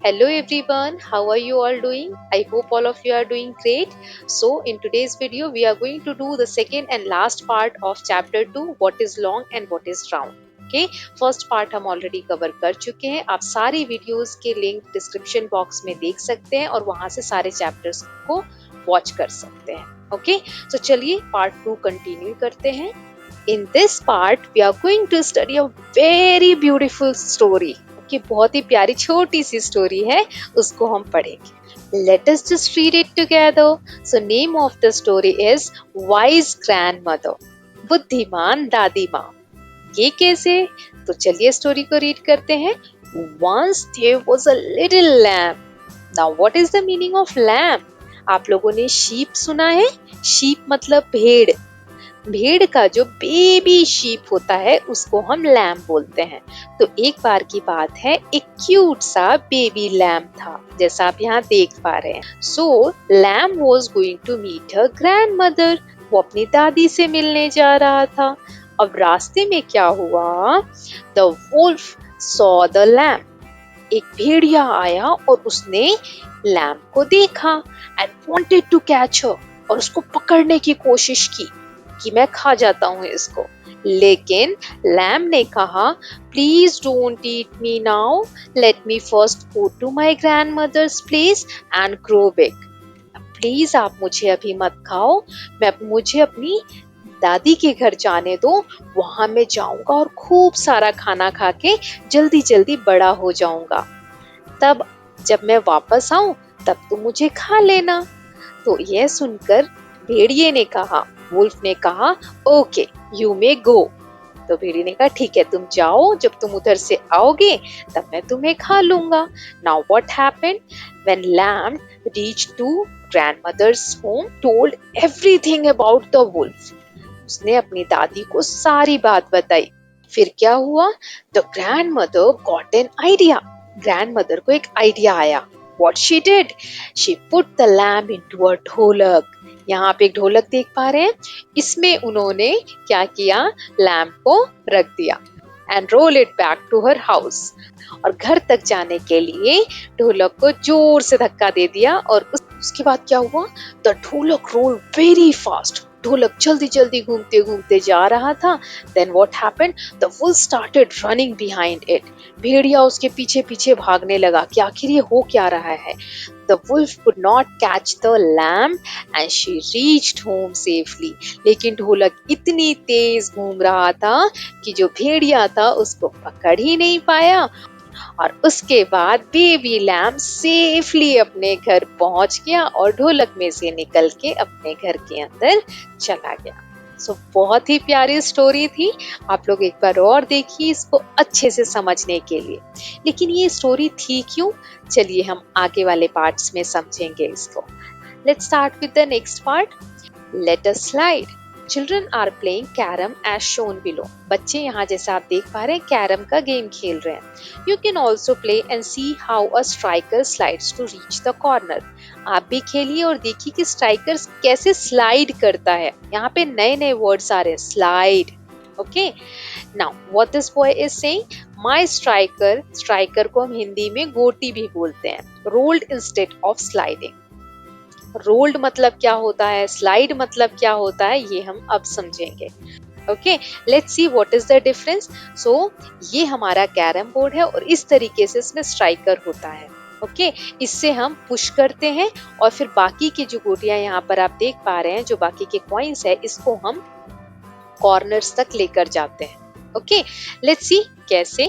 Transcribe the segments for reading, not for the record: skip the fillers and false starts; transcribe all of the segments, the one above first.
Hello everyone, how are you all doing? I hope all of you are doing great. So, in today's video, we are going to do the second and last part of chapter 2, what is long and what is round. Okay, first part हम already cover कर चुके हैं. आप सारी videos के link description box में देख सकते हैं और वहां से सारे चैप्टर्स को वॉच कर सकते हैं. ओके, तो चलिए पार्ट 2 कंटिन्यू करते हैं. In this part, we are going to study a very beautiful story. कि बहुत ही प्यारी छोटी सी स्टोरी है, उसको हम पढ़ेंगे. Let us just read it together. So name of the story is Wise Grandmother. बुद्धिमान दादी माँ. ये कैसे? तो चलिए स्टोरी को रीड करते हैं. Once there was a little lamb. Now what is the meaning of lamb? आप लोगों ने sheep सुना है? sheep मतलब भेड़. भेड़ का जो बेबी शीप होता है उसको हम लैम्ब बोलते हैं. तो एक बार की बात है, एक क्यूट सा बेबी लैम्ब था, जैसा आप यहाँ देख पा रहे हैं. So lamb was going to meet her grandmother. वो अपनी दादी से मिलने जा रहा था. अब रास्ते में क्या हुआ? The wolf saw the lamb. एक भेड़िया आया और उसने लैम्ब को देखा and wanted to catch her, और उसको पकड़ने की कोशिश की कि मैं खा जाता हूँ इसको. लेकिन लैम्ब ने कहा, please don't eat me now, let me first go to my grandmother's place and grow big. Please आप मुझे अभी मत खाओ, मुझे अपनी दादी के घर जाने दो. वहां मैं जाऊंगा और खूब सारा खाना खा के जल्दी जल्दी बड़ा हो जाऊंगा. तब जब मैं वापस आऊं तब तुम मुझे खा लेना. तो यह सुनकर भेड़िए ने कहा, वुल्फ ने कहा, ओके यू मे गो. तो भेड़िए ने कहा, ठीक है तुम जाओ, जब तुम उधर से आओगे तब मैं तुम्हें खा लूंगा. Now what happened when lamb reached to grandmother's home, told everything about the wolf. उसने अपनी दादी को सारी बात बताई. फिर क्या हुआ? The grandmother got an idea. Grandmother को एक आइडिया आया. What she did? She put the lamb into a ढोलक. यहाँ पे एक ढोलक देख पा रहे हैं. इसमें उन्होंने क्या किया? लैम्ब को रख दिया and roll it back to her house. और घर तक जाने के लिए ढोलक को जोर से धक्का दे दिया. और उसके बाद क्या हुआ? The ढोलक rolled very fast. ढोलक जल्दी जल्दी घूमते घूमते जा रहा था. Then what happened? The wolf started running behind it. भेड़िया उसके पीछे पीछे भागने लगा कि आखिर ये हो क्या रहा है. The wolf could not catch the lamb and she reached home safely. लेकिन ढोलक इतनी तेज घूम रहा था कि जो भेड़िया था उसको पकड़ ही नहीं पाया. और उसके बाद बेबी लैम्ब सेफली अपने घर पहुंच गया और ढोलक में से निकल के अपने घर के अंदर चला गया. सो बहुत ही प्यारी स्टोरी थी. आप लोग एक बार और देखिए इसको अच्छे से समझने के लिए. लेकिन ये स्टोरी थी क्यों? चलिए हम आगे वाले पार्ट्स में समझेंगे इसको. Let's start with the next part. Let us slide. Children are playing carom as shown below. बच्चे यहाँ जैसा आप देख पा रहे हैं कैरम का गेम खेल रहे हैं. You can also play and see how a striker slides to reach the corner. आप भी खेलिए और देखिए कि स्ट्राइकर कैसे स्लाइड करता है. यहाँ पे नए नए वर्ड्स आ रहे हैं. Slide. Okay, now what this boy is saying, my striker. Striker को हम हिंदी में गोटी भी बोलते हैं. Rolled instead of sliding. Rolled मतलब क्या होता है, स्लाइड मतलब क्या होता है, ये हम अब समझेंगे. Okay, let's see what is the difference. So ये हमारा कैरम बोर्ड है और इस तरीके से इसमें स्ट्राइकर होता है. ओके, इससे हम पुश करते हैं और फिर बाकी की जो गोटियां यहाँ पर आप देख पा रहे हैं, जो बाकी के कॉइन्स है, इसको हम कॉर्नर्स तक लेकर जाते हैं. ओके, लेट्स सी कैसे.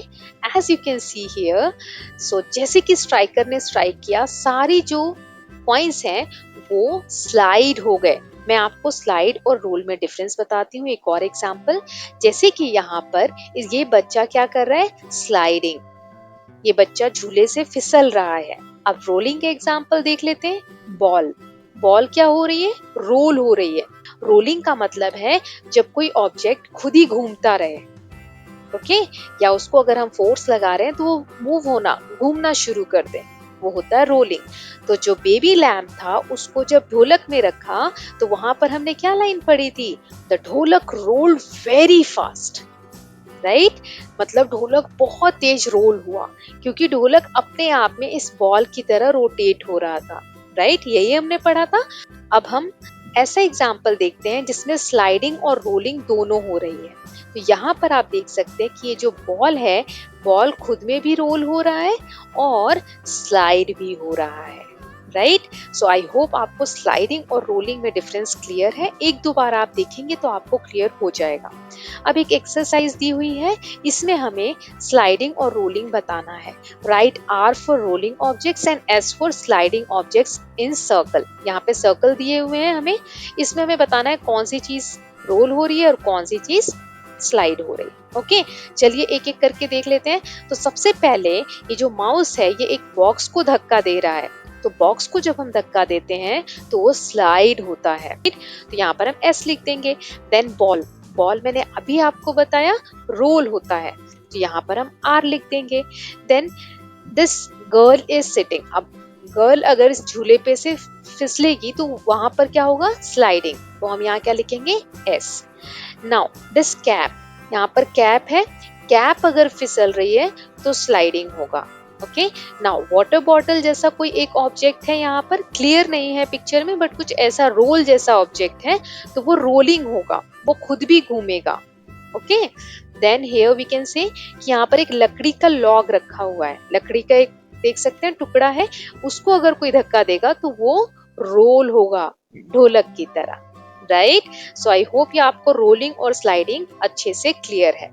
As you can see here, so जैसे कि स्ट्राइकर ने स्ट्राइक किया, सारी जो कॉइन्स हैं वो स्लाइड हो गए. मैं आपको स्लाइड और रोल में डिफरेंस बताती हूँ. एक और एग्जांपल, जैसे कि यहाँ पर ये बच्चा क्या कर रहा है? स्लाइडिंग. ये बच्चा झूले से फिसल रहा है. अब रोलिंग के एग्जांपल देख लेते हैं. बॉल. बॉल क्या हो रही है? रोल हो रही है. रोलिंग का मतलब है जब कोई ऑब्जेक्ट खुद ही घूमता रहे. ओके, या उसको अगर हम फोर्स लगा रहे हैं तो वो मूव होना, घूमना शुरू कर दे, वो होता है रोलिंग. तो जो बेबी लैम्ब था उसको जब ढोलक में रखा तो वहां पर हमने क्या लाइन पढ़ी थी? द ढोलक रोल्ड वेरी फास्ट. राइट, मतलब ढोलक बहुत तेज रोल हुआ क्योंकि ढोलक अपने आप में इस बॉल की तरह रोटेट हो रहा था। राइट, यही हमने पढ़ा था। अब हम ऐसा एग्जाम्पल देखते हैं जिसमें स्लाइडिंग और रोलिंग दोनों हो रही है। तो यहाँ पर आप देख सकते हैं कि ये जो बॉल है, बॉल खुद में भी रोल हो रहा है और स्लाइड भी हो रहा है। राइट, सो आई होप आपको स्लाइडिंग और रोलिंग में डिफरेंस क्लियर है। एक दो बार आप देखेंगे तो आपको क्लियर हो जाएगा। अब एक एक्सरसाइज दी हुई है, इसमें हमें स्लाइडिंग और रोलिंग बताना है। Write R for rolling objects and S for sliding objects in circle. यहाँ पे सर्कल दिए हुए हैं हमें, इसमें हमें बताना है कौन सी चीज रोल हो रही है और कौन सी चीज स्लाइड हो रही है। ओके, चलिए एक एक करके देख लेते हैं। तो सबसे पहले ये जो माउस है ये एक बॉक्स को धक्का दे रहा है। तो बॉक्स को जब हम धक्का देते हैं तो वो स्लाइड होता है। तो यहाँ पर हम एस लिख देंगे। देन बॉल, बॉल मैंने अभी आपको बताया रोल होता है, तो यहाँ पर हम आर लिख देंगे। Then this girl is sitting. अब गर्ल अगर इस झूले पे से फिसलेगी तो वहां पर क्या होगा, स्लाइडिंग, तो हम यहाँ क्या लिखेंगे, एस। नाउ दिस कैप, यहाँ पर कैप है, कैप अगर फिसल रही है तो स्लाइडिंग होगा। ओके, नाउ वाटर बॉटल जैसा कोई एक ऑब्जेक्ट है, यहाँ पर क्लियर नहीं है पिक्चर में बट कुछ ऐसा रोल जैसा ऑब्जेक्ट है, तो वो रोलिंग होगा, वो खुद भी घूमेगा। Okay, then here we can say कि यहाँ पर एक लकड़ी का लॉग रखा हुआ है, लकड़ी का एक देख सकते हैं टुकड़ा है, उसको अगर कोई धक्का देगा तो वो रोल होगा ढोलक की तरह। राइट, सो आई होप ये आपको रोलिंग और स्लाइडिंग अच्छे से क्लियर है।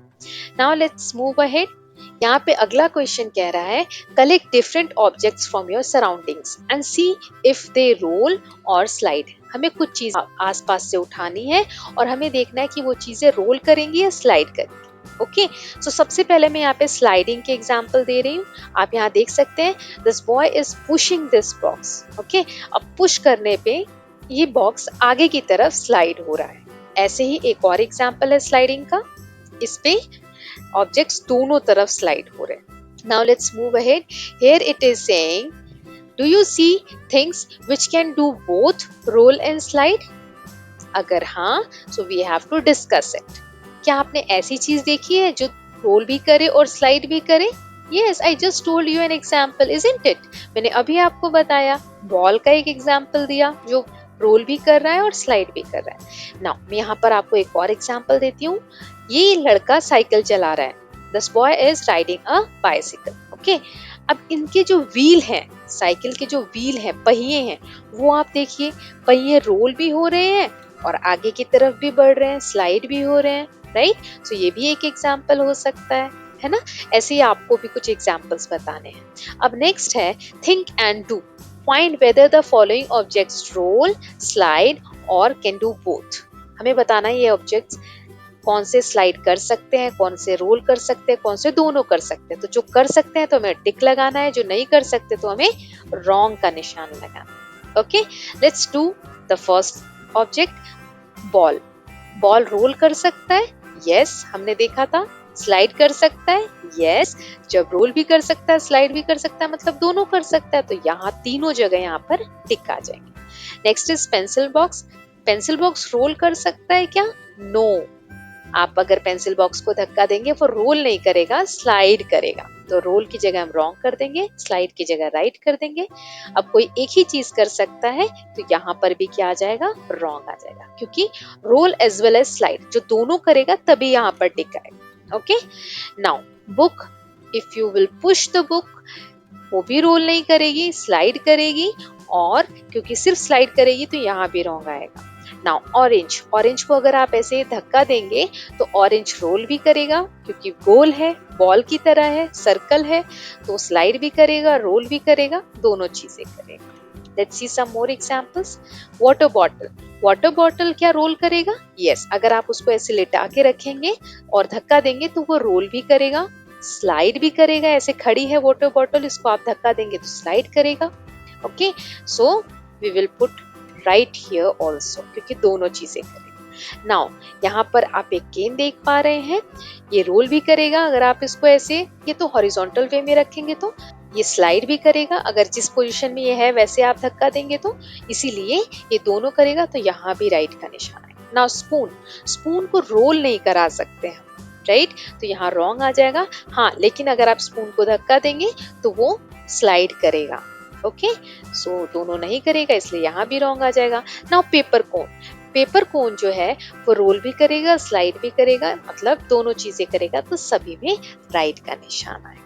Now let's move ahead. यहाँ पे अगला क्वेश्चन कह रहा है, collect different objects from your surroundings and see if they roll और स्लाइड। हमें कुछ चीज आसपास से उठानी है और हमें देखना है कि वो चीजें रोल करेंगी या स्लाइड करेंगी। ओके, सो सबसे पहले मैं यहाँ पे स्लाइडिंग के एग्जाम्पल दे रही हूँ। आप यहाँ देख सकते हैं, this boy is pushing this box. Okay, अब पुश करने पे ये बॉक्स आगे की तरफ स्लाइड हो रहा है। ऐसे ही एक और एग्जाम्पल है स्लाइडिंग का, इस पे ऑब्जेक्ट्स दोनों तरफ स्लाइड हो रहे हैं। Now let's move ahead. Here it is saying, do you see things which can do both roll and slide? अगर हाँ, so we have to discuss it. क्या आपने ऐसी चीज देखी है जो रोल भी करे और स्लाइड भी करे? Yes, I just told you an example, isn't it? मैंने अभी आपको बताया, बॉल का एक एग्जाम्पल दिया जो रोल भी कर रहा है और स्लाइड भी कर रहा है। नाउ मैं यहाँ पर आपको एक और एग्जाम्पल देती हूँ। ये लड़का साइकिल चला रहा है, this boy is riding a bicycle. Okay, अब इनके जो व्हील हैं, साइकिल के जो व्हील हैं, पहिए हैं, वो आप देखिए, पहिए रोल भी हो रहे हैं और आगे की तरफ भी बढ़ रहे हैं, स्लाइड भी हो रहे हैं। राइट, सो ये भी एक एग्जाम्पल हो सकता है ना। ऐसे ही आपको भी कुछ एग्जाम्पल्स बताने हैं। अब नेक्स्ट है think and do. Find whether the following objects roll, slide और कैन डू बोथ। हमें बताना है ये ऑब्जेक्ट्स कौन से स्लाइड कर सकते हैं, कौन से रोल कर सकते हैं, कौन से दोनों कर सकते हैं। तो जो कर सकते हैं तो हमें टिक लगाना है, जो नहीं कर सकते तो हमें रॉन्ग का निशान लगाना। Okay, let's do the first object, ball. Ball roll कर सकता है, यस, हमने देखा था। स्लाइड कर सकता है, यस। जब रोल भी कर सकता है, स्लाइड भी कर सकता है, मतलब दोनों कर सकता है, तो यहाँ तीनों जगह यहाँ पर टिक आ जाएंगे। Next is pencil box. Pencil box roll कर सकता है क्या? नो। आप अगर पेंसिल बॉक्स को धक्का देंगे वो रोल नहीं करेगा, स्लाइड करेगा। तो रोल की जगह हम रॉन्ग कर देंगे, स्लाइड की जगह राइट कर देंगे। अब कोई एक ही चीज कर सकता है तो यहाँ पर भी क्या आ जाएगा, रॉन्ग आ जाएगा, क्योंकि roll as well as slide जो दोनों करेगा तभी यहाँ पर टिक आएगा। Okay, now book, if you will push the book, वो भी रोल नहीं करेगी, स्लाइड करेगी, और क्योंकि सिर्फ स्लाइड करेगी तो यहाँ भी रॉन्ग आएगा। नाउ ऑरेंज, ऑरेंज को अगर आप ऐसे धक्का देंगे तो ऑरेंज रोल भी करेगा क्योंकि गोल है, बॉल की तरह है, सर्कल है, तो स्लाइड भी करेगा, रोल भी करेगा, दोनों चीजें करेगा। Let's see some more examples. Water bottle, water bottle क्या रोल करेगा? यस, अगर आप उसको ऐसे लिटा के रखेंगे और धक्का देंगे तो वो रोल भी करेगा, स्लाइड भी करेगा। ऐसे खड़ी है वाटर बॉटल, इसको आप धक्का देंगे तो स्लाइड करेगा। Okay, so we will put right here also, क्योंकि दोनों चीजें करेगा। नाउ यहाँ पर आप एक केन देख पा रहे हैं, ये रोल भी करेगा अगर आप इसको ऐसे, ये तो हॉरिजॉन्टल वे में रखेंगे तो ये स्लाइड भी करेगा, अगर जिस पोजीशन में ये है वैसे आप धक्का देंगे तो, इसीलिए ये दोनों करेगा, तो यहाँ भी राइट का निशान है। नाउ स्पून, स्पून को रोल नहीं करा सकते हैं, राइट। तो यहाँ रॉन्ग आ जाएगा। हाँ, लेकिन अगर आप स्पून को धक्का देंगे तो वो स्लाइड करेगा। ओके, सो दोनों नहीं करेगा, इसलिए यहाँ भी रॉन्ग आ जाएगा। नाउ पेपर कोन, पेपर कोन जो है वो रोल भी करेगा, स्लाइड भी करेगा, मतलब दोनों चीजें करेगा, तो सभी में राइट का निशान आएगा।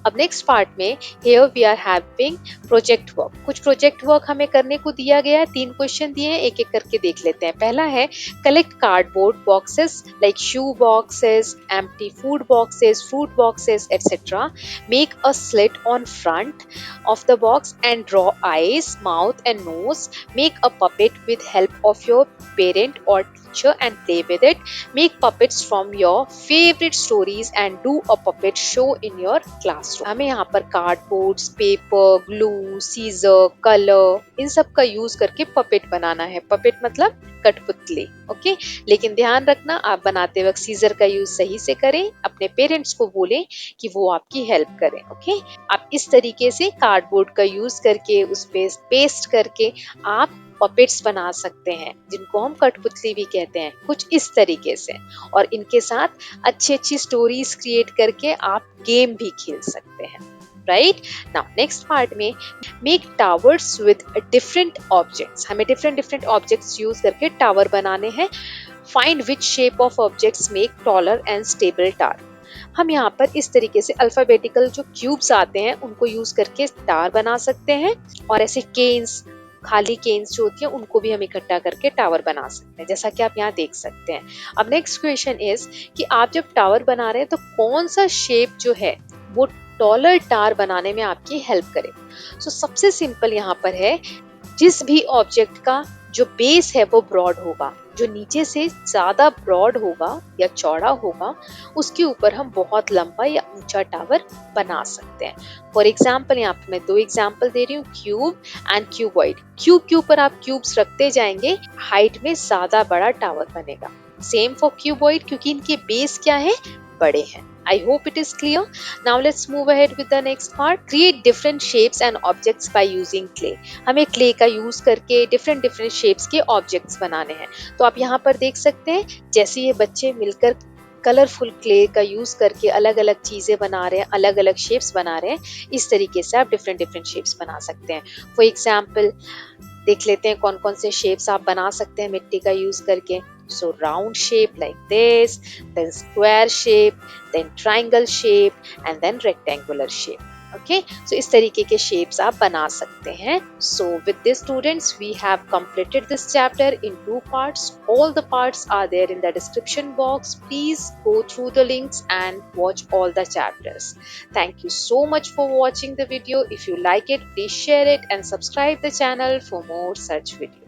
अब नेक्स्ट पार्ट में here we are having project work. कुछ प्रोजेक्ट वर्क हमें करने को दिया गया है, 3 क्वेश्चन दिए हैं, एक एक करके देख लेते हैं। पहला है collect cardboard boxes like shoe boxes, empty food boxes, fruit boxes etcetera. Make a slit on front of the box and draw eyes, mouth and nose. Make a puppet with help of your parent or teacher and play with it. Make puppets from your favorite stories and do a puppet show in your classroom. हमें यहाँ पर cardboards, paper, glue, scissor, colour, इन सब का use करके puppet बनाना है। Puppet मतलब कठपुतली। ओके, लेकिन ध्यान रखना आप बनाते वक्त सीजर का यूज सही से करें, अपने पेरेंट्स को बोलें कि वो आपकी हेल्प करें। ओके, आप इस तरीके से कार्डबोर्ड का यूज करके उस पे पेस्ट करके आप पपेट्स बना सकते हैं, जिनको हम कठपुतली भी कहते हैं, कुछ इस तरीके से। और इनके साथ अच्छी अच्छी स्टोरीज क्रिएट करके आप गेम भी खेल सकते हैं। राइट। नाउ नेक्स्ट पार्ट में make towers with different objects. हमें डिफरेंट डिफरेंट ऑब्जेक्ट्स यूज करके टावर बनाने हैं। Find which shape of objects make taller and stable tower. हम यहाँ पर इस तरीके से अल्फाबेटिकल जो क्यूब्स आते हैं उनको यूज करके टावर बना सकते हैं, और ऐसे केन्स, खाली केन्स जो होती है उनको भी हम इकट्ठा करके टावर बना सकते हैं, जैसा कि आप यहाँ देख सकते हैं। अब नेक्स्ट क्वेश्चन इज कि आप जब टावर बना रहे हैं तो कौन सा शेप जो है वो टॉलर टावर बनाने में आपकी हेल्प करे। सो सबसे सिंपल यहाँ पर है, जिस भी ऑब्जेक्ट का जो बेस है वो ब्रॉड होगा, जो नीचे से ज्यादा ब्रॉड होगा या चौड़ा होगा, उसके ऊपर हम बहुत लंबा या ऊंचा टावर बना सकते हैं। फॉर एग्जाम्पल यहाँ पे मैं 2 एग्जाम्पल दे रही हूँ, क्यूब एंड क्यूबॉइड। क्यूब के ऊपर आप क्यूब्स रखते जाएंगे, हाइट में ज्यादा बड़ा टावर बनेगा। सेम फॉर क्यूबॉइड, क्योंकि इनके बेस क्या है, बड़े हैं। I hope it is clear. Now let's move ahead with the next part. Create different shapes and objects by using clay. हमें clay का यूज करके different different shapes के objects बनाने हैं। तो आप यहाँ पर देख सकते हैं, जैसे ये बच्चे मिलकर कलरफुल क्ले का यूज करके अलग अलग चीजें बना रहे हैं, अलग अलग शेप्स बना रहे हैं, इस तरीके से आप डिफरेंट डिफरेंट शेप्स बना सकते हैं। फॉर एग्जाम्पल देख लेते हैं कौन कौन से शेप्स आप बना सकते हैं मिट्टी का यूज करके। So round shape like this, then square shape, then triangle shape, and then rectangular shape. Okay, so इस तरीके के shapes आप बना सकते हैं। So with this students, we have completed this chapter in 2 parts. All the parts are there in the description box. Please go through the links and watch all the chapters. Thank you so much for watching the video. If you like it, please share it and subscribe the channel for more such videos.